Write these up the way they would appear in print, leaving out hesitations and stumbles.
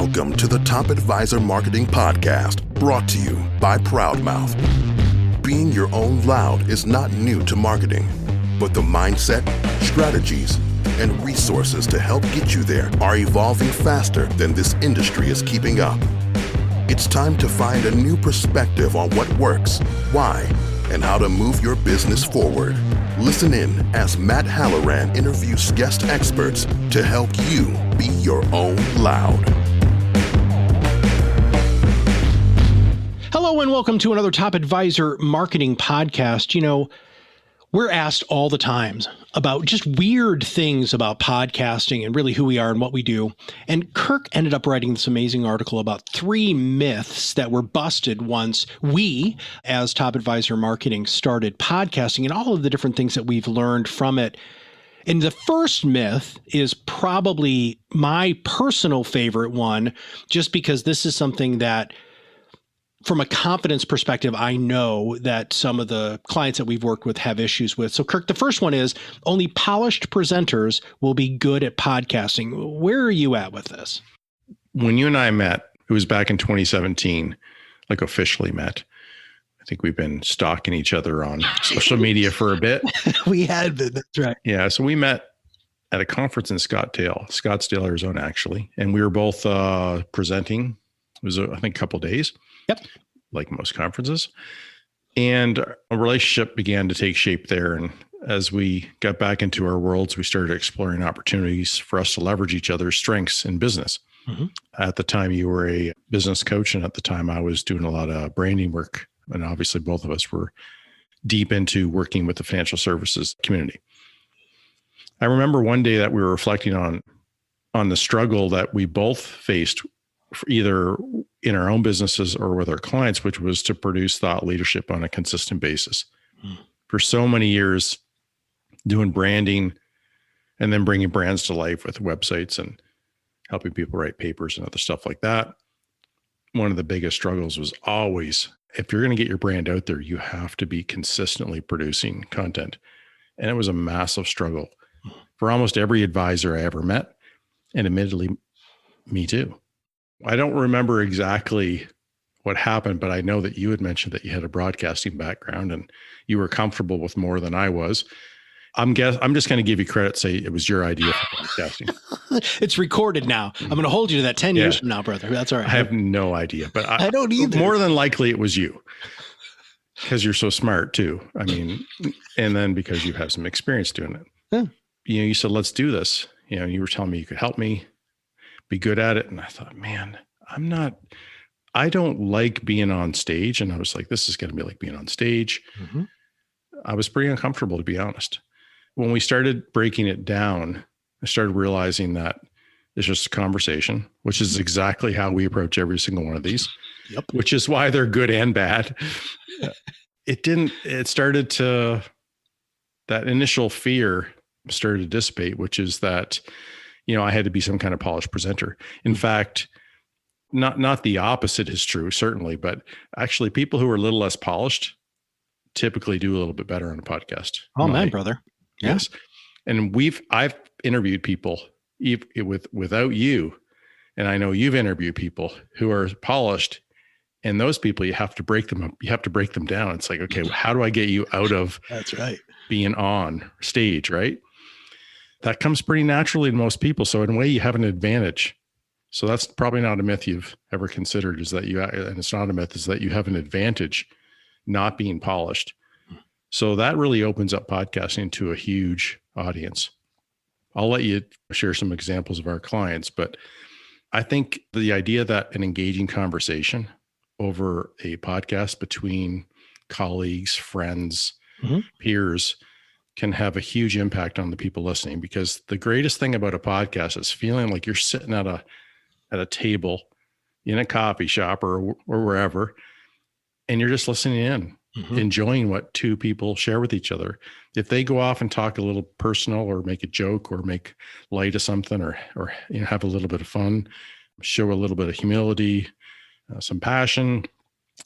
Welcome to the Top Advisor Marketing Podcast, brought to you by ProudMouth. Being your own loud is not new to marketing, but the mindset, strategies, and resources to help get you there are evolving faster than this industry is keeping up. It's time to find a new perspective on what works, why, and how to move your business forward. Listen in as Matt Halloran interviews guest experts to help you be your own loud. Hello and welcome to another Top Advisor Marketing Podcast. You know, we're asked all the times about just weird things about podcasting and really who we are and what we do. And Kirk ended up writing this amazing article about 3 myths that were busted once we, as Top Advisor Marketing, started podcasting and all of the different things that we've learned from it. And the first myth is probably my personal favorite one, just because this is something that, from a confidence perspective, I know that some of the clients that we've worked with have issues with. So Kirk, the first one is only polished presenters will be good at podcasting. Where are you at with this? When you and I met, it was back in 2017, like officially met. I think we've been stalking each other on social media for a bit. We had been, that's right. Yeah. So we met at a conference in Scottsdale, Arizona, actually. And we were both presenting. It was, I think, a couple of days. Yep. Like most conferences. And a relationship began to take shape there. And as we got back into our worlds, we started exploring opportunities for us to leverage each other's strengths in business. Mm-hmm. At the time, you were a business coach. And at the time, I was doing a lot of branding work. And obviously, both of us were deep into working with the financial services community. I remember one day that we were reflecting on the struggle that we both faced, either in our own businesses or with our clients, which was to produce thought leadership on a consistent basis. For so many years, doing branding and then bringing brands to life with websites and helping people write papers and other stuff like that. One of the biggest struggles was always, if you're going to get your brand out there, you have to be consistently producing content. And it was a massive struggle for almost every advisor I ever met. And admittedly, me too. I don't remember exactly what happened, but I know that you had mentioned that you had a broadcasting background and you were comfortable with more than I was. I'm just going to give you credit, say it was your idea for podcasting. It's recorded now. I'm going to hold you to that 10 years from now, brother. That's all right. I have no idea, but I don't either. More than likely it was you, because you're so smart too. I mean, and then because you have some experience doing it. Yeah. You said, let's do this. You were telling me you could help me be good at it. And I thought, man, I don't like being on stage. And I was like, this is going to be like being on stage. Mm-hmm. I was pretty uncomfortable, to be honest. When we started breaking it down, I started realizing that it's just a conversation, which is exactly how we approach every single one of these, which is why they're good and bad. That initial fear started to dissipate, which is that I had to be some kind of polished presenter. In fact, not the opposite is true, certainly, but actually people who are a little less polished typically do a little bit better on a podcast. Oh, man, brother. Yeah. Yes. And I've interviewed people without you, and I know you've interviewed people who are polished, and those people, you have to break them up. You have to break them down. It's like, okay, how do I get you out of that's right being on stage, right? That comes pretty naturally to most people. So in a way, you have an advantage. So that's probably not a myth you've ever considered, and it's not a myth, is that you have an advantage not being polished. So that really opens up podcasting to a huge audience. I'll let you share some examples of our clients, but I think the idea that an engaging conversation over a podcast between colleagues, friends, peers can have a huge impact on the people listening, because the greatest thing about a podcast is feeling like you're sitting at a table in a coffee shop or wherever, and you're just listening in, enjoying what two people share with each other. If they go off and talk a little personal or make a joke or make light of something or have a little bit of fun, show a little bit of humility, some passion,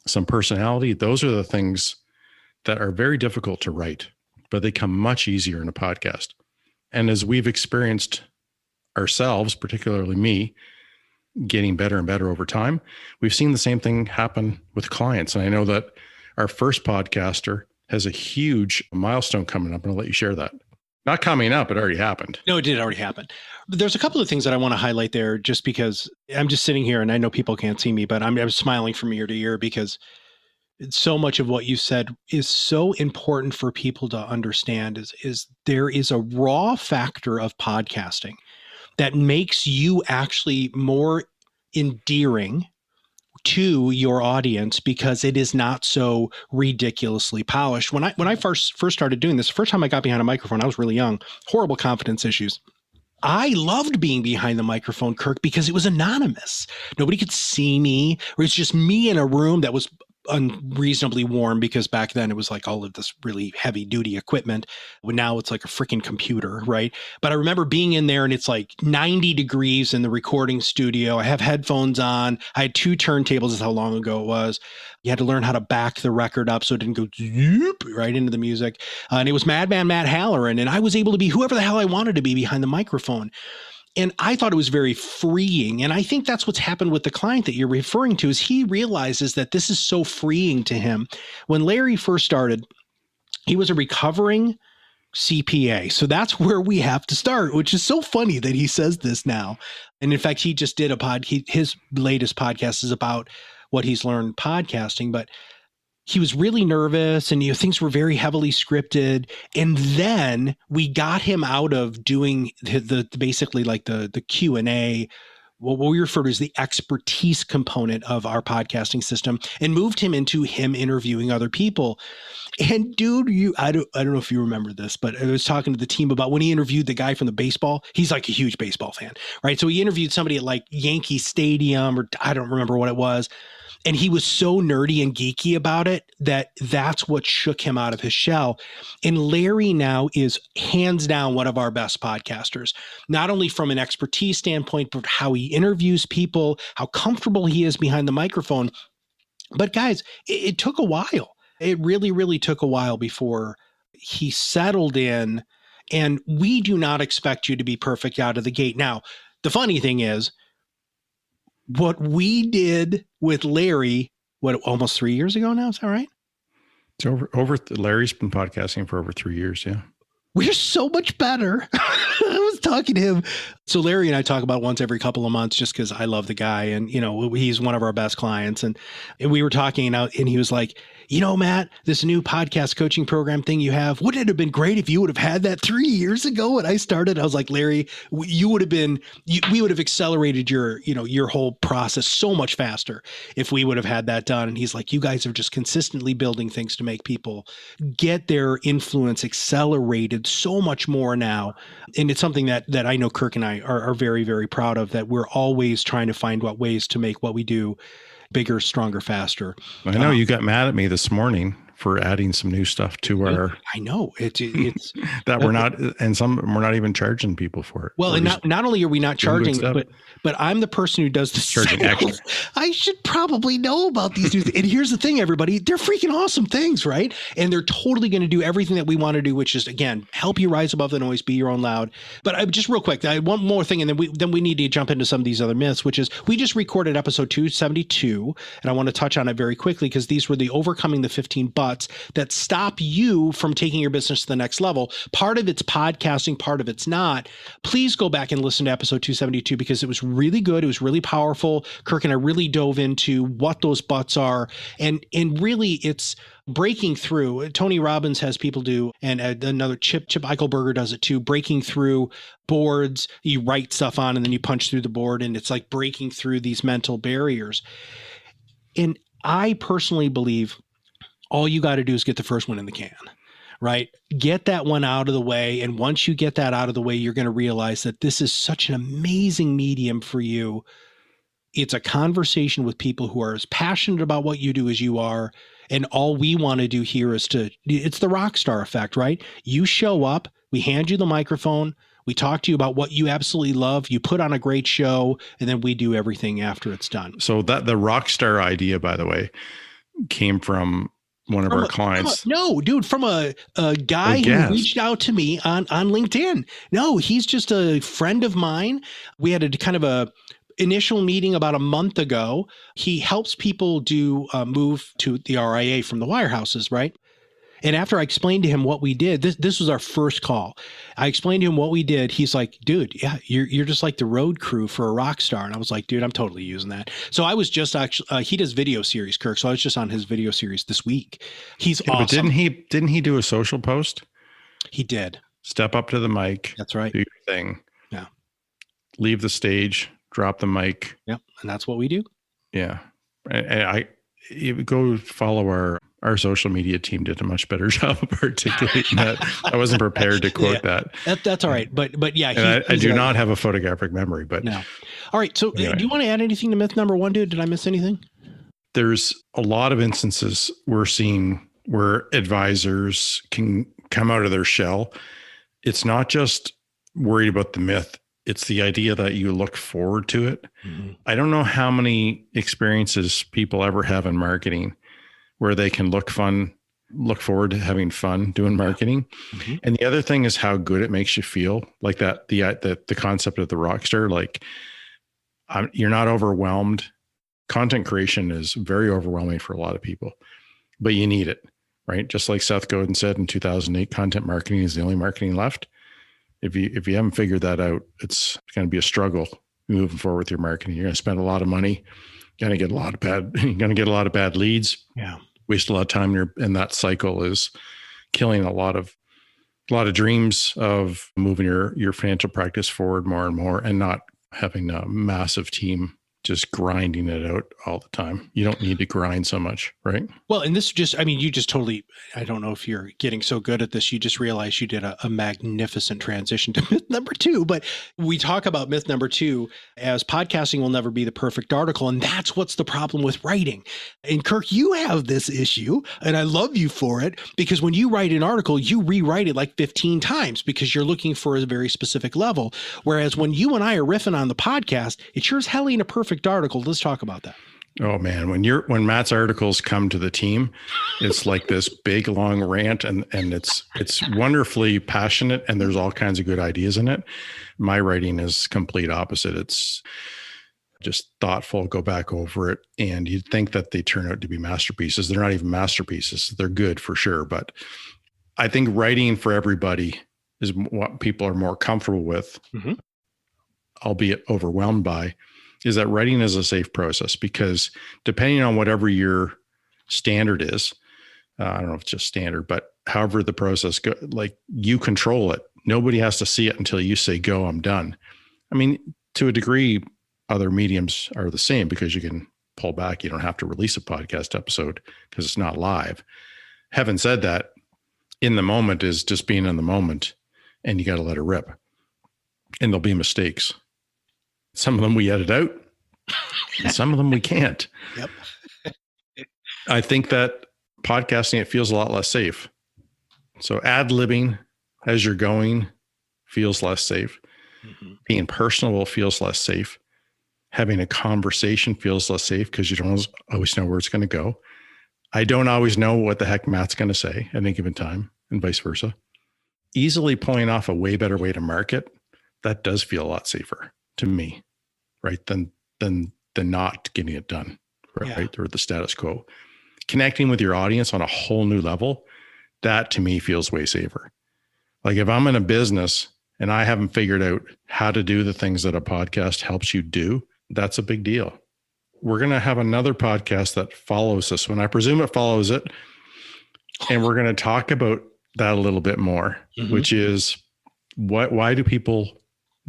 some personality, those are the things that are very difficult to write, but they come much easier in a podcast. And as we've experienced ourselves, particularly me, getting better and better over time. We've seen the same thing happen with clients. And I know that our first podcaster has a huge milestone coming up. And I'll let you share that. Not coming up, it already happened. No, it did already happen. But there's a couple of things that I want to highlight there, just because I'm just sitting here and I know people can't see me, but I'm smiling from ear to ear because so much of what you said is so important for people to understand is there is a raw factor of podcasting that makes you actually more endearing to your audience because it is not so ridiculously polished. When I first started doing this, the first time I got behind a microphone, I was really young, horrible confidence issues. I loved being behind the microphone, Kirk, because it was anonymous. Nobody could see me, or it's just me in a room that was unreasonably warm, because back then it was like all of this really heavy duty equipment. Now it's like a freaking computer, right? But I remember being in there and it's like 90 degrees in the recording studio. I have headphones on. I had 2 turntables. Is how long ago it was. You had to learn how to back the record up so it didn't go zoop right into the music. And it was Madman Matt Halloran. And I was able to be whoever the hell I wanted to be behind the microphone. And I thought it was very freeing. And I think that's what's happened with the client that you're referring to, is he realizes that this is so freeing to him. When Larry first started, he was a recovering CPA. So that's where we have to start, which is so funny that he says this now. And in fact, he just did his latest podcast is about what he's learned podcasting, but he was really nervous and things were very heavily scripted. And then we got him out of doing the basically like the Q&A, what we refer to as the expertise component of our podcasting system, and moved him into him interviewing other people. And dude, I don't know if you remember this, but I was talking to the team about when he interviewed the guy from the baseball. He's like a huge baseball fan, right? So he interviewed somebody at like Yankee Stadium, or I don't remember what it was. And he was so nerdy and geeky about it that's what shook him out of his shell. And Larry now is hands down one of our best podcasters, not only from an expertise standpoint, but how he interviews people, how comfortable he is behind the microphone. But guys, it took a while. It really, really took a while before he settled in. And we do not expect you to be perfect out of the gate. Now, the funny thing is, what we did with Larry, almost 3 years ago now? Is that right? It's over. Larry's been podcasting for over 3 years. Yeah. We're so much better. I was talking to him. So Larry and I talk about once every couple of months, just because I love the guy. And, he's one of our best clients. And we were talking and he was like, Matt, this new podcast coaching program thing you have, wouldn't it have been great if you would have had that 3 years ago when I started? I was like, Larry, we would have accelerated your whole process so much faster if we would have had that done. And he's like, you guys are just consistently building things to make people get their influence accelerated so much more now. And it's something that I know Kirk and I are very, very proud of, that we're always trying to find ways to make what we do bigger, stronger, faster. I know you got mad at me this morning for adding some new stuff to our. I know it's that we're not, and we're not even charging people for it. Well, and not only are we not charging, but I'm the person who does the charging extra. I should probably know about these new things. And here's the thing, everybody, they're freaking awesome things, right? And they're totally going to do everything that we want to do, which is, again, help you rise above the noise, be your own loud. But just real quick, one more thing, and then we need to jump into some of these other myths, which is we just recorded episode 272, and I want to touch on it very quickly because these were the overcoming the 15 buts that stop you from taking your business to the next level. Part of it's podcasting, part of it's not. Please go back and listen to episode 272 because it was really good. It was really powerful. Kirk and I really dove into what those buts are. And really it's breaking through. Tony Robbins has people do, and another Chip Eichelberger does it too, breaking through boards. You write stuff on and then you punch through the board, and it's like breaking through these mental barriers. And I personally believe all you got to do is get the first one in the can, right? Get that one out of the way. And once you get that out of the way, you're going to realize that this is such an amazing medium for you. It's a conversation with people who are as passionate about what you do as you are. And all we want to do here is it's the rock star effect, right? You show up, we hand you the microphone, we talk to you about what you absolutely love, you put on a great show, and then we do everything after it's done. So the rock star idea, by the way, came from one of our clients. No, dude, from a guy who reached out to me on LinkedIn. No, he's just a friend of mine. We had a kind of initial meeting about a month ago. He helps people do move to the RIA from the wirehouses, right? And after I explained to him what we did, this was our first call. I explained to him what we did. He's like, dude, yeah, you're just like the road crew for a rock star. And I was like, dude, I'm totally using that. So I was just actually, he does video series, Kirk. So I was just on his video series this week. He's awesome. But didn't he do a social post? He did. Step up to the mic. That's right. Do your thing. Yeah. Leave the stage, drop the mic. Yep. And that's what we do. Yeah. And you go follow our social media team did a much better job of articulating that. I wasn't prepared to quote that. That's all right. But yeah, I do not have a photographic memory, but no. All right. So anyway. Do you want to add anything to myth number 1, dude? Did I miss anything? There's a lot of instances we're seeing where advisors can come out of their shell. It's not just worried about the myth. It's the idea that you look forward to it. Mm-hmm. I don't know how many experiences people ever have in marketing where they can look forward to having fun doing marketing. Mm-hmm. And the other thing is how good it makes you feel, like that, the concept of the rock star, like you're not overwhelmed. Content creation is very overwhelming for a lot of people, but you need it, right? Just like Seth Godin said in 2008, content marketing is the only marketing left. If you haven't figured that out, it's going to be a struggle moving forward with your marketing. You're going to spend a lot of money. You're going to get a lot of bad leads. Yeah. Waste a lot of time. And that cycle is killing a lot of dreams of moving your financial practice forward more and more, and not having a massive team just grinding it out all the time. You don't need to grind so much, right? Well, and this just, you just totally, I don't know if you're getting so good at this, you just realized you did a magnificent transition to myth number 2. But we talk about myth number 2 as podcasting will never be the perfect article. And that's what's the problem with writing. And Kirk, you have this issue, and I love you for it, because when you write an article, you rewrite it like 15 times because you're looking for a very specific level. Whereas when you and I are riffing on the podcast, it sure as hell ain't a perfect article. Let's talk about that. Oh man, when Matt's articles come to the team, it's like this big long rant, and it's wonderfully passionate, and there's all kinds of good ideas in it. My writing is complete opposite. It's just thoughtful, go back over it, and you'd think that they turn out to be masterpieces. They're not even masterpieces. They're good for sure, but I think writing for everybody is what people are more comfortable with, albeit overwhelmed by. Is that writing is a safe process, because depending on whatever your standard is, I don't know if it's just standard, but however the process go, like you control it. Nobody has to see it until you say, go, I'm done. I mean, to a degree, other mediums are the same because you can pull back. You don't have to release a podcast episode because it's not live. Having said that, in the moment is just being in the moment, and you got to let it rip, and there'll be mistakes. Some of them we edit out, and some of them we can't. Yep. I think that podcasting, it feels a lot less safe. So ad-libbing as you're going feels less safe. Mm-hmm. Being personable feels less safe. Having a conversation feels less safe because you don't always know where it's going to go. I don't always know what the heck Matt's going to say at any given time, and vice versa. Easily pulling off a way better way to market, that does feel a lot safer to me, right? Than not getting it done, right? Yeah. Or the status quo. Connecting with your audience on a whole new level, that to me feels way safer. Like if I'm in a business and I haven't figured out how to do the things that a podcast helps you do, that's a big deal. We're going to have another podcast that follows this one. I presume it follows it. And we're going to talk about that a little bit more, which is why do people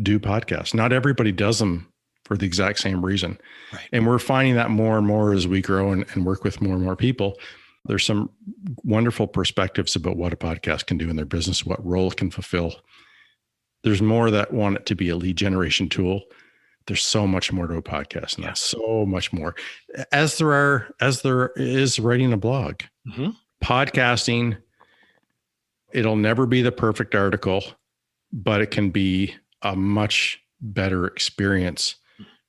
do podcasts? Not everybody does them for the exact same reason. Right. And we're finding that more and more as we grow and work with more and more people. There's some wonderful perspectives about what a podcast can do in their business, what role it can fulfill. There's more that want it to be a lead generation tool. There's so much more to a podcast, and that's so much more. As there is writing a blog. Podcasting, it'll never be the perfect article, but it can be a much better experience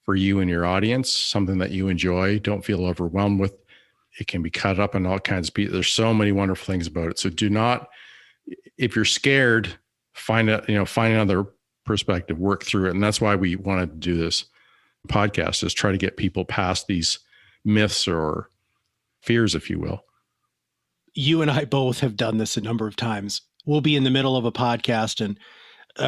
for you and your audience, something that you enjoy, don't feel overwhelmed with. It can be cut up in all kinds of pieces. There's so many wonderful things about it. So do not, if you're scared, find another perspective, work through it. And that's why we wanted to do this podcast is try to get people past these myths or fears, if you will. You and I both have done this a number of times. We'll be in the middle of a podcast and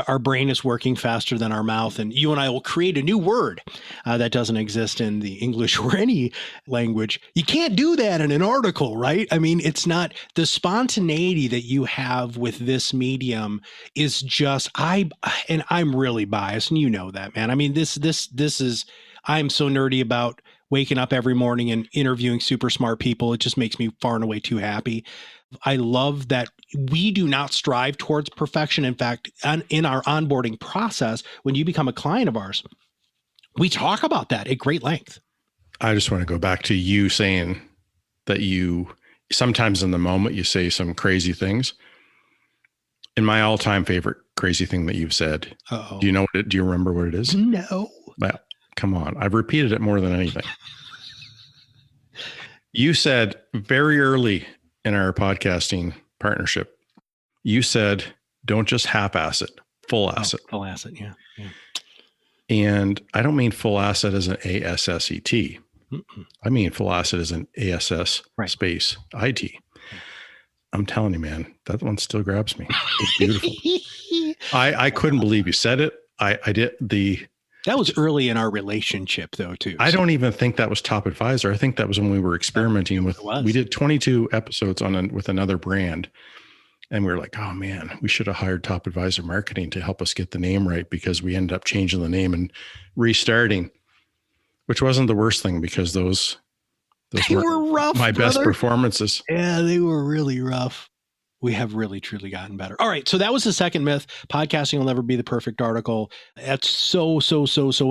our brain is working faster than our mouth. And you and I will create a new word that doesn't exist in the English or any language. You can't do that in an article, right? I mean, it's not the spontaneity that you have with this medium is just, I'm really biased and you know that, man. I mean, this is, I'm so nerdy about waking up every morning and interviewing super smart people. It just makes me far and away too happy. I love that we do not strive towards perfection. In fact, in our onboarding process, when you become a client of ours, we talk about that at great length. I just want to go back to you saying that you sometimes in the moment you say some crazy things. And my all-time favorite crazy thing that you've said. Uh-oh. Do you remember what it is? No. Well, come on. I've repeated it more than anything. You said very early in our podcasting partnership, you said, don't just half-ass it, full asset. Full asset, yeah. And I don't mean full asset as an ASSET. I mean full asset as an ASS space IT. I'm telling you, man, that one still grabs me. It's beautiful. I couldn't believe you said it. I did That was early in our relationship, though, too. I don't even think that was Top Advisor. I think that was when we were experimenting with. We did 22 episodes with another brand, and we were like, "Oh man, we should have hired Top Advisor Marketing to help us get the name right," because we ended up changing the name and restarting, which wasn't the worst thing because those were rough. My best performances. Yeah, they were really rough. We have really, truly gotten better. All right. So that was the second myth. Podcasting will never be the perfect article. That's so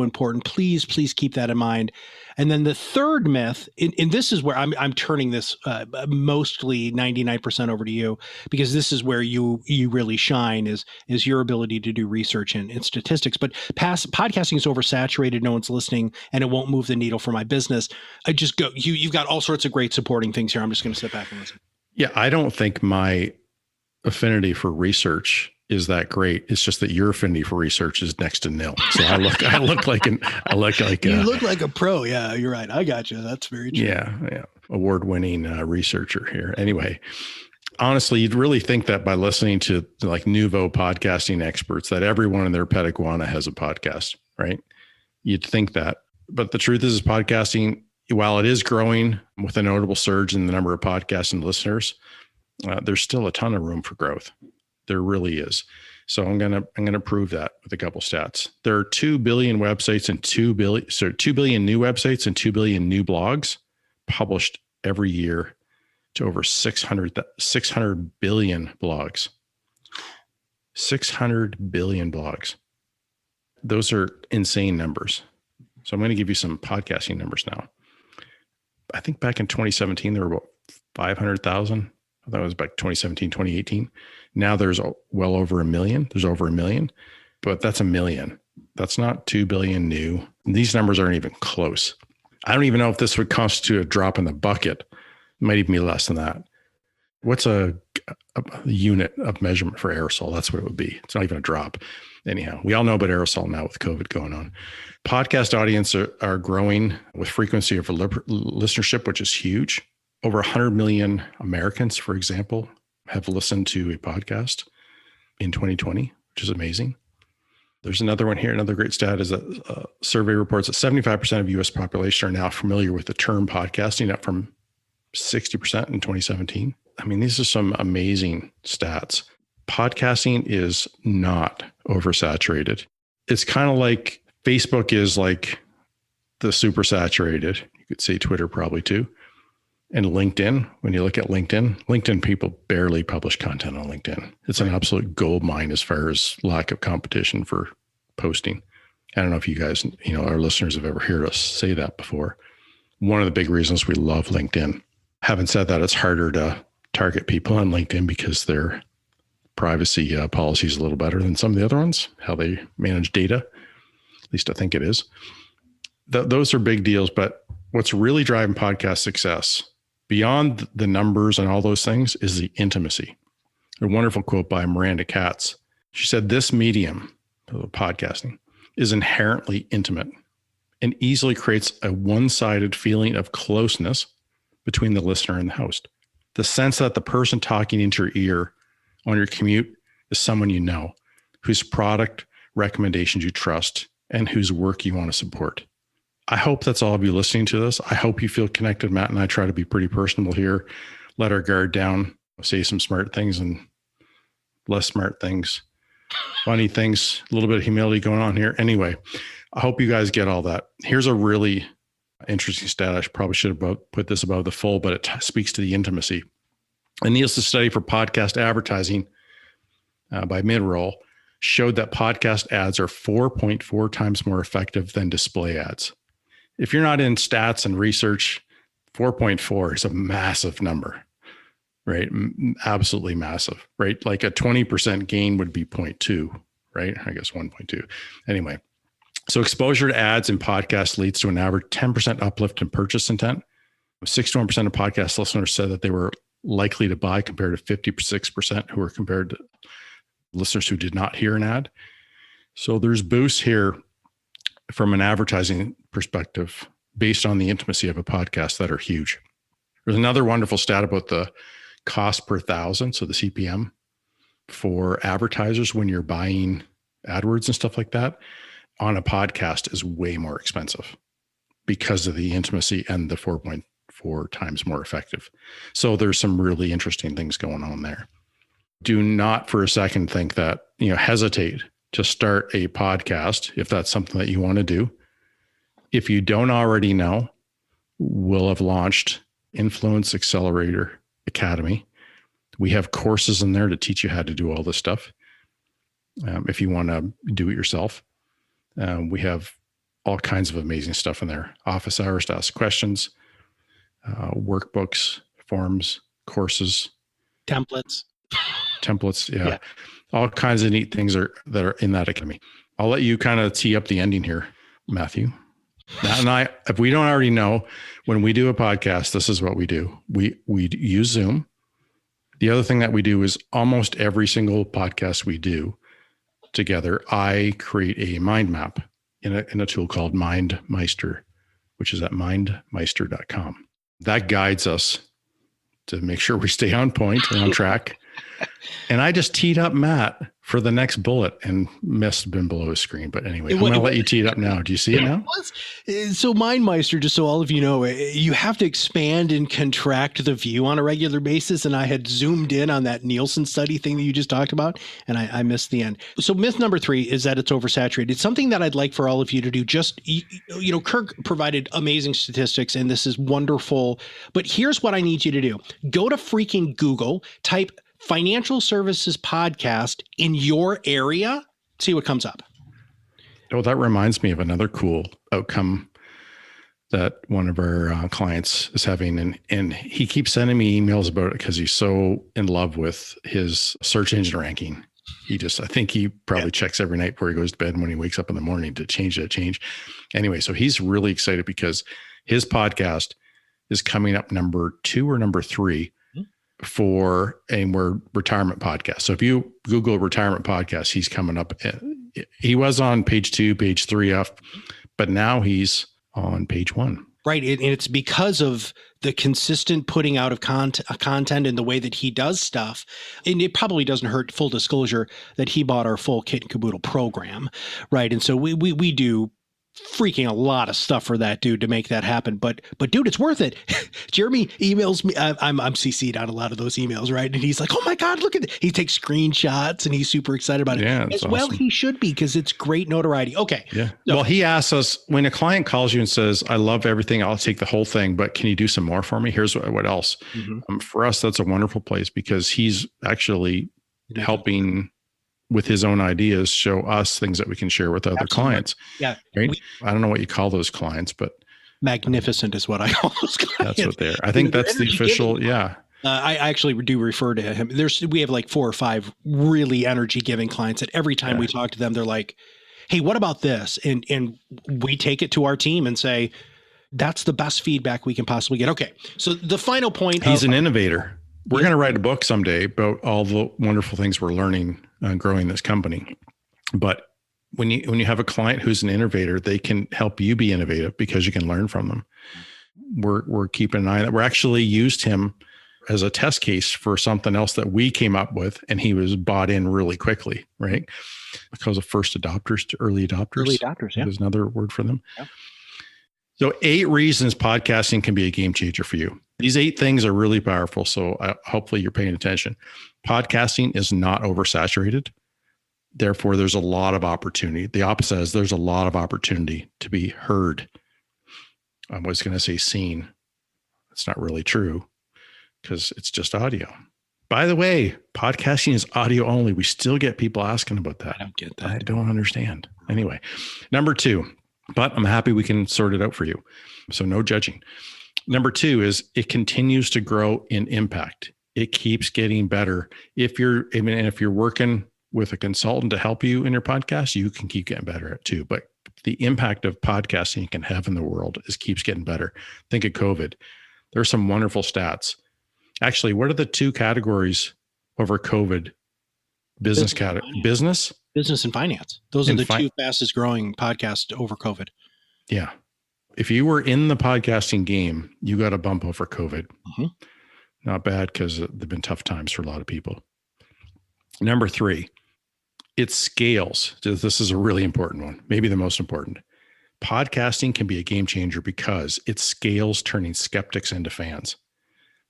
important. Please keep that in mind. And then the third myth, and this is where I'm turning this mostly 99% over to you, because this is where you really shine is your ability to do research and statistics. But podcasting is oversaturated. No one's listening and it won't move the needle for my business. You've got all sorts of great supporting things here. I'm just going to sit back and listen. Yeah, I don't think my affinity for research is that great. It's just that your affinity for research is next to nil. So I look like you look like a pro. Yeah, you're right. I got you. That's very true. Yeah. Award-winning researcher here. Anyway, honestly, you'd really think that by listening to like nouveau podcasting experts that everyone in their pet iguana has a podcast, right? You'd think that, but the truth is podcasting, while it is growing with a notable surge in the number of podcasting listeners, there's still a ton of room for growth. There really is. So I'm gonna prove that with a couple stats. There are 2 billion websites and 2 billion new websites and 2 billion new blogs published every year to over 600 billion blogs. 600 billion blogs. Those are insane numbers. So I'm going to give you some podcasting numbers now. I think back in 2017, there were about 500,000. That was back 2017, 2018. Now there's well over a million. There's over a million, but that's a million. That's not 2 billion new. These numbers aren't even close. I don't even know if this would constitute a drop in the bucket. It might even be less than that. What's a unit of measurement for aerosol? That's what it would be. It's not even a drop. Anyhow, we all know about aerosol now with COVID going on. Podcast audience are growing with frequency of listenership, which is huge. Over 100 million Americans, for example, have listened to a podcast in 2020, which is amazing. There's another one here. Another great stat is that survey reports that 75% of U.S. population are now familiar with the term podcasting, up from 60% in 2017. I mean, these are some amazing stats. Podcasting is not oversaturated. It's kind of like Facebook is like the supersaturated. You could say Twitter probably too. And LinkedIn, when you look at LinkedIn people barely publish content on LinkedIn. It's an absolute gold mine as far as lack of competition for posting. I don't know if you guys, our listeners have ever heard us say that before. One of the big reasons we love LinkedIn. Having said that, it's harder to target people on LinkedIn because their privacy policy is a little better than some of the other ones, how they manage data. At least I think it is. Those are big deals, but what's really driving podcast success beyond the numbers and all those things is the intimacy. A wonderful quote by Miranda Katz. She said, "This medium, podcasting, is inherently intimate. and easily creates a one-sided feeling of closeness between the listener and the host. The sense that the person talking into your ear on your commute is someone you know, whose product recommendations you trust, and whose work you want to support. I hope that's all of you listening to this. I hope you feel connected. Matt and I try to be pretty personable here, let our guard down, say some smart things and less smart things, funny things, a little bit of humility going on here. Anyway, I hope you guys get all that. Here's a really interesting stat. I probably should have put this above the fold, but it speaks to the intimacy. A Nielsen study for podcast advertising by Midroll showed that podcast ads are 4.4 times more effective than display ads. If you're not in stats and research, 4.4 is a massive number, right? Absolutely massive, right? Like a 20% gain would be 0.2, right? I guess 1.2. Anyway, so exposure to ads in podcasts leads to an average 10% uplift in purchase intent. 61% of podcast listeners said that they were likely to buy, compared to 56% who were compared to listeners who did not hear an ad. So there's boosts here from an advertising perspective based on the intimacy of a podcast that are huge. There's another wonderful stat about the cost per thousand, so the CPM for advertisers when you're buying AdWords and stuff like that on a podcast is way more expensive because of the intimacy and the 4.4 times more effective. So there's some really interesting things going on there. Do not for a second think that, hesitate to start a podcast if that's something that you want to do. If you don't already know, we'll have launched Influence Accelerator Academy. We have courses in there to teach you how to do all this stuff. If you want to do it yourself, we have all kinds of amazing stuff in there. Office hours to ask questions, workbooks, forms, courses, Templates. Yeah. All kinds of neat things that are in that academy. I'll let you kind of tee up the ending here, Matthew. Matt and I, if we don't already know, when we do a podcast, this is what we do. We use Zoom. The other thing that we do is almost every single podcast we do together, I create a mind map in a tool called MindMeister, which is at mindmeister.com. That guides us to make sure we stay on point and on track. And I just teed up Matt for the next bullet, and missed been below his screen. But anyway, I'm going to let you tee it up now. Do you see it now? So MindMeister, just so all of you know, you have to expand and contract the view on a regular basis. And I had zoomed in on that Nielsen study thing that you just talked about, and I missed the end. So myth number 3 is that it's oversaturated. It's something that I'd like for all of you to do. Just, Kirk provided amazing statistics, and this is wonderful. But here's what I need you to do. Go to freaking Google, type financial services podcast in your area, see what comes up. Oh, that reminds me of another cool outcome that one of our clients is having. And he keeps sending me emails about it because he's so in love with his search engine ranking. I think he probably checks every night before he goes to bed and when he wakes up in the morning to change that change. Anyway, so he's really excited because his podcast is coming up number 2 or number 3 for a word retirement podcast. So if you Google retirement podcast, he's coming up. He was on page 2, page 3 up, but now he's on page 1. Right. And it's because of the consistent putting out of content and the way that he does stuff. And it probably doesn't hurt, full disclosure, that he bought our full kit and caboodle program. Right. And so we do freaking a lot of stuff for that dude to make that happen. But dude, it's worth it. Jeremy emails me. I'm CC'd on a lot of those emails, right? And he's like, "Oh my God, look at it." He takes screenshots and he's super excited about it. Yeah, as well, awesome. He should be, because it's great notoriety. Okay. Yeah. So, well, he asks us, when a client calls you and says, "I love everything, I'll take the whole thing, but can you do some more for me?" Here's what else. Mm-hmm. For us, that's a wonderful place, because he's actually helping with his own ideas, show us things that we can share with other clients. Yeah. Right. I don't know what you call those clients, but magnificent is what I call those clients. That's what they're, I think that's the official. Giving. Yeah. I actually do refer to him. We have like 4 or 5 really energy giving clients that every time we talk to them, they're like, "Hey, what about this?" And we take it to our team and say, "That's the best feedback we can possibly get." Okay. So the final point. He's an innovator. We're going to write a book someday about all the wonderful things we're learning growing this company. But when you have a client who's an innovator, they can help you be innovative because you can learn from them. We're keeping an eye on that. We're actually used him as a test case for something else that we came up with, and he was bought in really quickly, right? Because of first adopters to early adopters. Early adopters, yeah. There's another word for them. Yeah. So 8 reasons podcasting can be a game changer for you. These 8 things are really powerful. So hopefully you're paying attention. Podcasting is not oversaturated. Therefore, there's a lot of opportunity. The opposite is there's a lot of opportunity to be heard. I was going to say seen. It's not really true because it's just audio. By the way, podcasting is audio only. We still get people asking about that. I don't get that. I don't understand. Anyway, number 2, but I'm happy we can sort it out for you. So no judging. Number 2 is it continues to grow in impact. It keeps getting better. If you're working with a consultant to help you in your podcast, you can keep getting better at it too. But the impact of podcasting you can have in the world keeps getting better. Think of COVID. There's some wonderful stats. Actually, what are the 2 categories over COVID? Business and finance. Those are the 2 fastest growing podcasts over COVID. Yeah. If you were in the podcasting game, you got a bump over COVID. Mm-hmm. Not bad because they've been tough times for a lot of people. Number 3, it scales. This is a really important one, maybe the most important. Podcasting can be a game changer because it scales, turning skeptics into fans.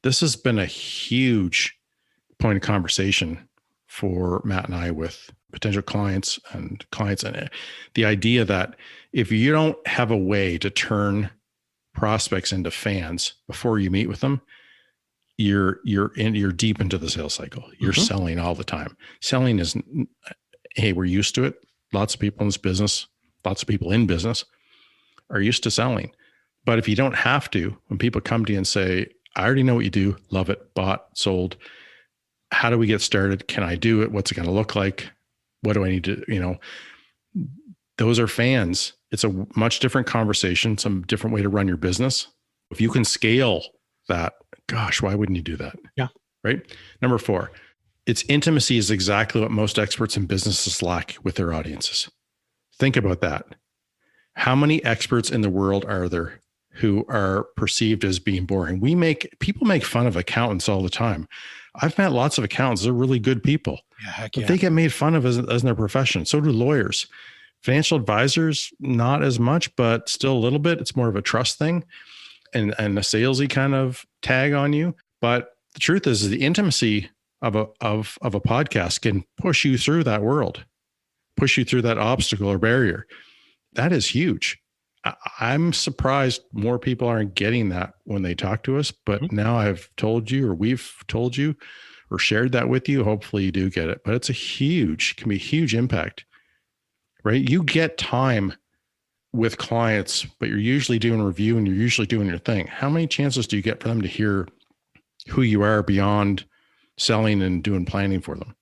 This has been a huge point of conversation for Matt and I with potential clients and the idea that if you don't have a way to turn prospects into fans before you meet with them, you're deep into the sales cycle. You're selling all the time. Selling is, hey, we're used to it. Lots of people in this business, lots of people in business are used to selling. But if you don't have to, when people come to you and say, I already know what you do, love it, bought, sold. How do we get started? Can I do it? What's it going to look like? What do I need to, those are fans. It's a much different conversation, some different way to run your business. If you can scale that, gosh, why wouldn't you do that? Yeah. Right. Number 4, its intimacy is exactly what most experts in businesses lack with their audiences. Think about that. How many experts in the world are there who are perceived as being boring? People make fun of accountants all the time. I've met lots of accountants. They're really good people. Yeah, heck but yeah. They get made fun of as their profession. So do lawyers. Financial advisors, not as much, but still a little bit. It's more of a trust thing and a salesy kind of tag on you. But the truth is the intimacy of a podcast can push you through that world, push you through that obstacle or barrier. That is huge. I'm surprised more people aren't getting that when they talk to us, but now I've told you, or we've told you or shared that with you. Hopefully you do get it, but can be a huge impact, right? You get time with clients, but you're usually doing a review and you're usually doing your thing. How many chances do you get for them to hear who you are beyond selling and doing planning for them?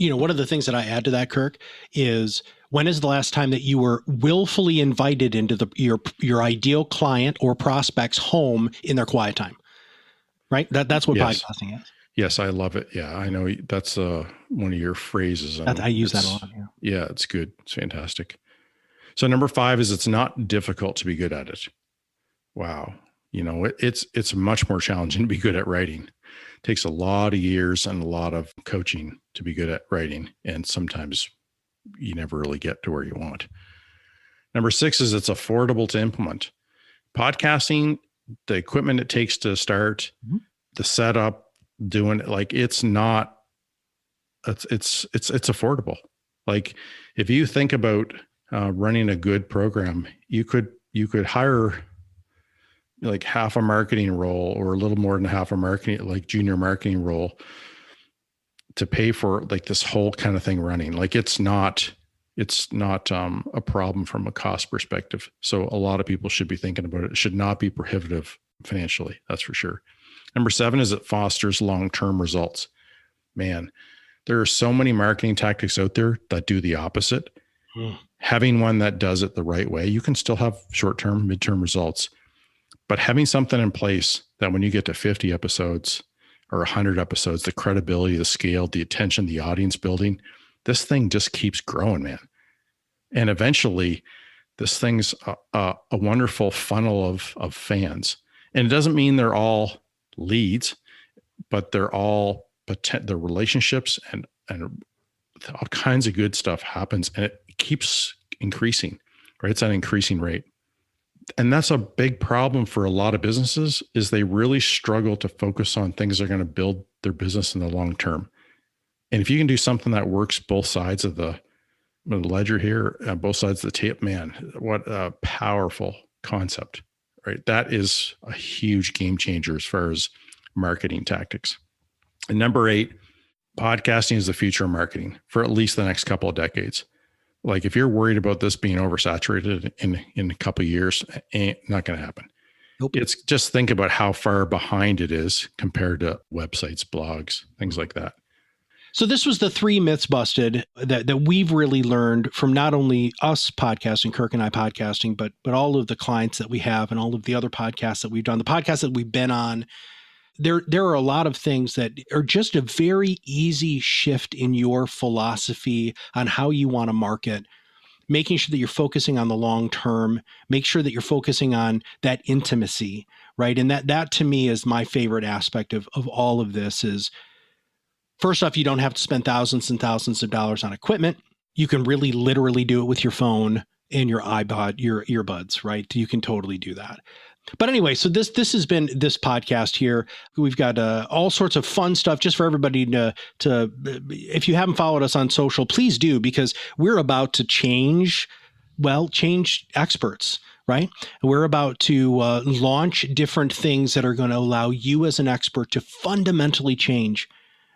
One of the things that I add to that, Kirk, is when is the last time that you were willfully invited into your ideal client or prospect's home in their quiet time? Right? That's what podcasting is. Yes, I love it. Yeah, I know that's one of your phrases. I use that a lot. Yeah, it's good. It's fantastic. So number 5 is it's not difficult to be good at it. Wow. It's much more challenging to be good at writing. It takes a lot of years and a lot of coaching to be good at writing. And sometimes you never really get to where you want. Number 6 is it's affordable to implement. Podcasting, the equipment it takes to start, the setup, doing it, like it's affordable. Like if you think about running a good program, you could hire like half a marketing role or a little more than half a marketing, like junior marketing role to pay for like this whole kind of thing running. Like it's not a problem from a cost perspective. So a lot of people should be thinking about it. It should not be prohibitive financially. That's for sure. Number 7 is it fosters long-term results. Man, there are so many marketing tactics out there that do the opposite. Having one that does it the right way, you can still have short-term, mid-term results. But having something in place that when you get to 50 episodes or 100 episodes, the credibility, the scale, the attention, the audience building, this thing just keeps growing, man. And eventually this thing's a wonderful funnel of fans. And it doesn't mean they're all leads, but they're all the relationships and all kinds of good stuff happens, and it keeps increasing, right? It's at an increasing rate. And that's a big problem for a lot of businesses, is they really struggle to focus on things that are going to build their business in the long term. And if you can do something that works both sides of the ledger here, both sides of the tape, man, what a powerful concept, right? That is a huge game changer as far as marketing tactics. And number 8, podcasting is the future of marketing for at least the next couple of decades. Like if you're worried about this being oversaturated in a couple of years, ain't not going to happen. Nope. It's just think about how far behind it is compared to websites, blogs, things like that. So this was the 3 myths busted that we've really learned from not only us podcasting, Kirk and I podcasting, but all of the clients that we have and all of the other podcasts that we've done, the podcasts that we've been on. There are a lot of things that are just a very easy shift in your philosophy on how you want to market, making sure that you're focusing on the long term, make sure that you're focusing on that intimacy, right? And that to me is my favorite aspect of all of this is, first off, you don't have to spend thousands and thousands of dollars on equipment. You can really literally do it with your phone and your iPod, your earbuds, right? You can totally do that. But anyway, so this has been this podcast here. We've got all sorts of fun stuff just for everybody to if you haven't followed us on social, please do, because we're about to change experts, right? We're about to launch different things that are going to allow you as an expert to fundamentally change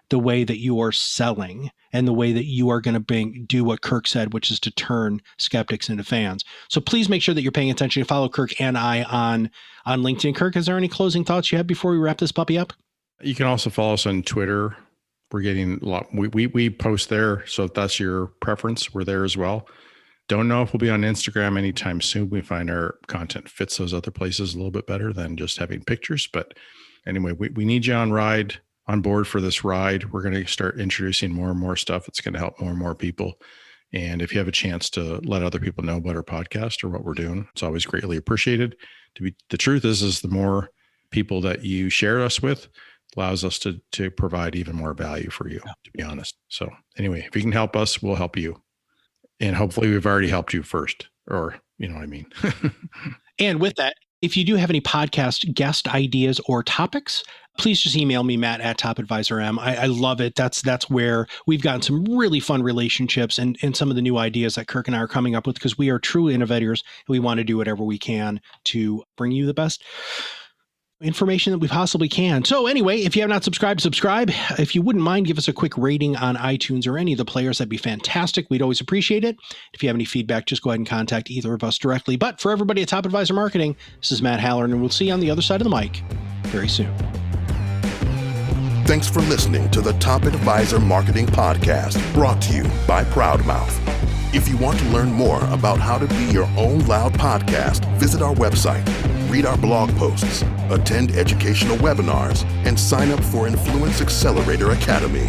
the way that you are selling and the way that you are going to do what Kirk said, which is to turn skeptics into fans. So please make sure that you're paying attention. Follow Kirk and I on LinkedIn. Kirk, is there any closing thoughts you have before we wrap this puppy up? You can also follow us on Twitter. We're getting a lot. We post there. So if that's your preference, we're there as well. Don't know if we'll be on Instagram anytime soon. We find our content fits those other places a little bit better than just having pictures. But anyway, we need you on board for this ride. We're going to start introducing more and more stuff. It's going to help more and more people. And if you have a chance to let other people know about our podcast or what we're doing, it's always greatly appreciated. The truth is the more people that you share us with allows us to provide even more value for you, to be honest. So anyway, if you can help us, we'll help you. And hopefully we've already helped you first, or you know what I mean? And with that, if you do have any podcast guest ideas or topics, please just email me, Matt@TopAdvisorM. I love it. That's where we've gotten some really fun relationships and some of the new ideas that Kirk and I are coming up with, because we are true innovators and we want to do whatever we can to bring you the best information that we possibly can. So anyway, if you have not subscribed, subscribe. If you wouldn't mind, give us a quick rating on iTunes or any of the players. That'd be fantastic. We'd always appreciate it. If you have any feedback, just go ahead and contact either of us directly. But for everybody at Top Advisor Marketing, this is Matt Halloran, and we'll see you on the other side of the mic very soon. Thanks for listening to the Top Advisor Marketing Podcast, brought to you by ProudMouth. If you want to learn more about how to be your own loud podcast, visit our website, read our blog posts, attend educational webinars, and sign up for Influence Accelerator Academy.